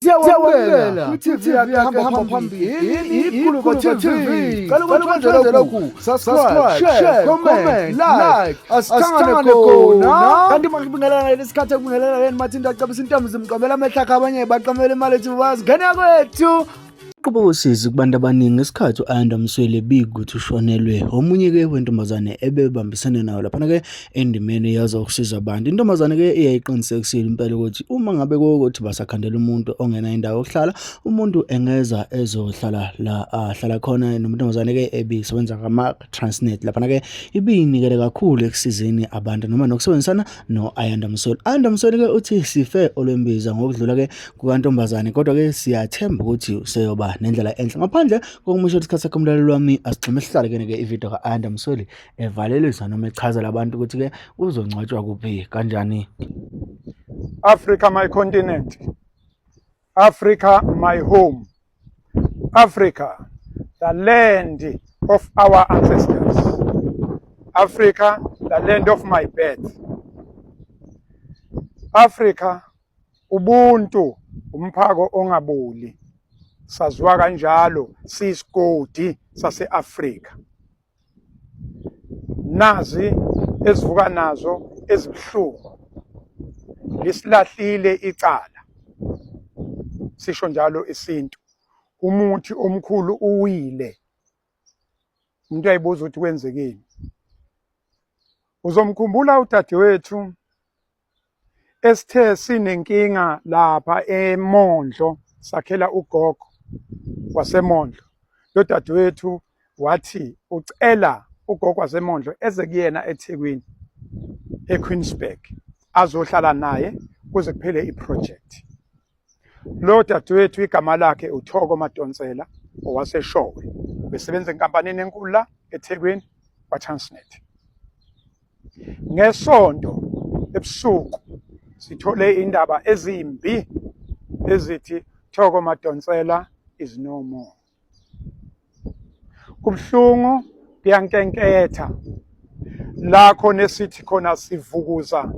Siyawamukela kwi-TV yakhe hamba phambili iGuluva TV. Qala ukuthondela ku subscribe, share, comment, like. Asihlangane khona. Kanti manje bingelela lesikhathi ekubingelela yena mathinta acabisa intombi zimqomela amehla akhe abanye baqamela imali ethi bazi ngene kwethu. Kuba uSizi kubantu abaningi ngesikhathi uBab'Msweli bika ukuthi ushonelwe omunye-ke wentombazane ebebambisene nayo laphana-ke endimeni yazokusiza abantu. Intombazane-ke iyayiqinisekisile impela ukuthi uma ngabe kokuthi basakhandela umuntu ongena indawo yokuhlala, umuntu engeza ezohlala la ahlala khona. Nentombazane-ke ebisebenza ngama-Transnet laphana-ke ibiyinikele kakhulu ekusizeni abantu noma nokusebenzisana no-Bab'Msweli. uBab'Msweli-ke uthi sife olwembiza ngokudlula-ke kukantombazane, kodwa-ke siyathemba ukuthi useyoba nendlela enhle. Ngaphandle kokumusha isikhathi sakhe umlaleli wami, asigxime sihlale-ke ivideo ka-Bab'Msweli evalelisa noma echazela abantu ukuthi-ke uzongcwatshwa kuphi kanjani. Africa, my continent. Africa, my home. Africa, the land of our ancestors. Africa, the land of my birth. Africa, ubuntu, umphako ongaboli. Saziwa kanjalo siyisigodi sase-Afrika. Nazi ezivuka nazo ezibuhlungu. Lisilahlile icala. Sisho njalo isintu. Umuthi omkhulu uwile. Umuntu ayibuza ukuthi kwenzekeni. Uzomkhumbula udadewethu esithe sinenkinga lapha eMondlo, sakhela ugogo waseMondlo. Lo dadewethu wathi ucela ugogo waseMondlo eze kuyena eThekwini eQueensburg azohlala naye kuze kuphele iproject. Lo dadewethu igama lakhe uThoko Madonsela, owaseshowe, besebenza enkampanini enkulu la eThekwini kwaTransnet. Ngesonto ebusuku sithole indaba ezimbi ezithi Thoko Madonsela is no more. Kubhlungu kuyankenketha la khona esithi khona sivukuza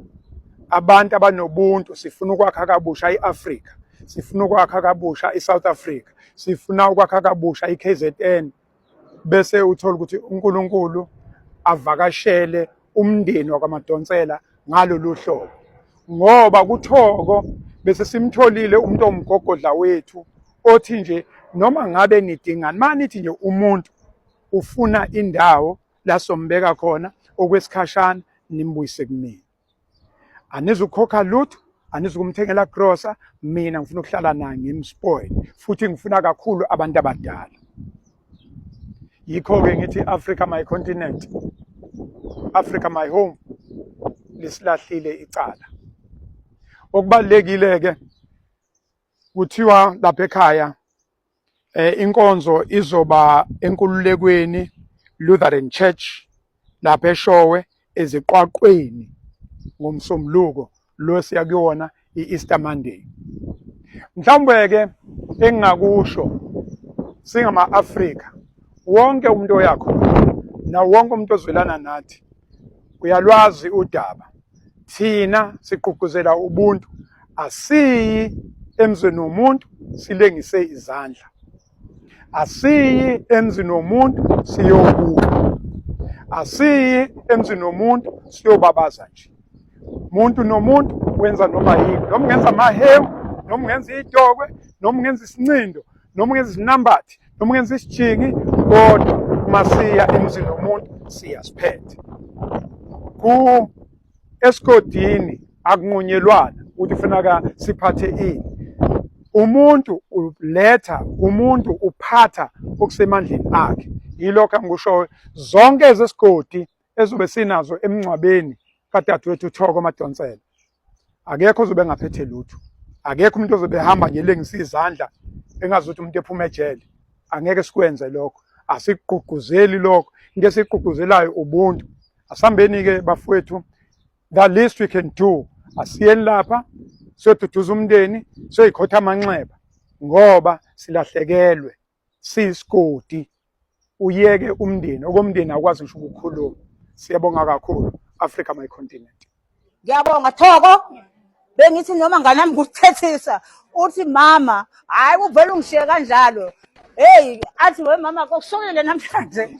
abantu abanobuntu, sifuna ukwakha kabusha iAfrika, sifuna ukwakha kabusha iSouth Africa, sifuna ukwakha kabusha iKZN, bese uthola ukuthi uNkulunkulu avakashele umndeni wakwaMadonsela ngalolu hlobo. Ngoba kuThoko bese simtholile umuntu omgogodla wethu othi nje noma ngabe nidingani, manithi nje umuntu ufuna indawo la sombeka khona okwesikhashana nimbuyise kumina. Anizukhokha lutho, anizukumthengela grocer, mina ngifuna ukuhlala naye ngimspoil, futhi ngifuna kakhulu abantu abadala. Yikho-ke ngithi Africa my continent, Africa my home, lisilahlile icala. Okubalekile-ke kuthiwa lapha ekhaya inkonzo izoba enkululekweni Lutheran Church lapha eShowe eziqwaqweni ngomsombuluko lo siya kuyona iEaster Monday. Mhlawumbe-ke engingakusho singama-Afrika, wonke umuntu oyakhona na wonke umuntu ozwelana nathi uyalwazi udaba. Thina siqhuquzela ubuntu, asiyi emzini womuntu silengise izandla, asiyi emzini womuntu siyobuka, asiyi emzini womuntu siyobabaza nje. Umuntu nomuntu wenza noma yini, noma ungenza amahewu, noma ungenza idokwe, noma ungenza isincindo, noma ungenza isinambathi, noma ungenza isijingi, kodwa masiya emzini womuntu siyasiphethe. Esigodini akunqunyelwana ukuthi kufanele siphathe ini. Umuntu uletha, umuntu uphatha okusemandleni akhe. Yilokho engikushoyo, zonke ezesigodi ezobe sinazo emngcwabeni kadadewethu uThoko Madonsela, akekho ozobe engaphethe lutho. Akekho umuntu ozobe ehamba ngelengisa izandla engazi ukuthi umuntu ephuma ejele. Angeke sikwenze lokho, asikugqugquzeli lokho. Into esiyigqugquzelayo ubuntu. Asihambeni-ke bafowethu, the least we can do, asiyeni lapha siyoduduza umndeni, siyoyikhotha amanxeba ngoba silahlekelwe siyisigodi. Uyeke umndeni, okomndeni akwazi ngisho ukukhuluma. Siyabonga kakhulu. Africa my continent. Ngiyabonga Thoko, bengithi noma nganami kuthethisa uthi mama hayi uvela ungishiye kanjalo hey athi we mama kokusukile namhlanje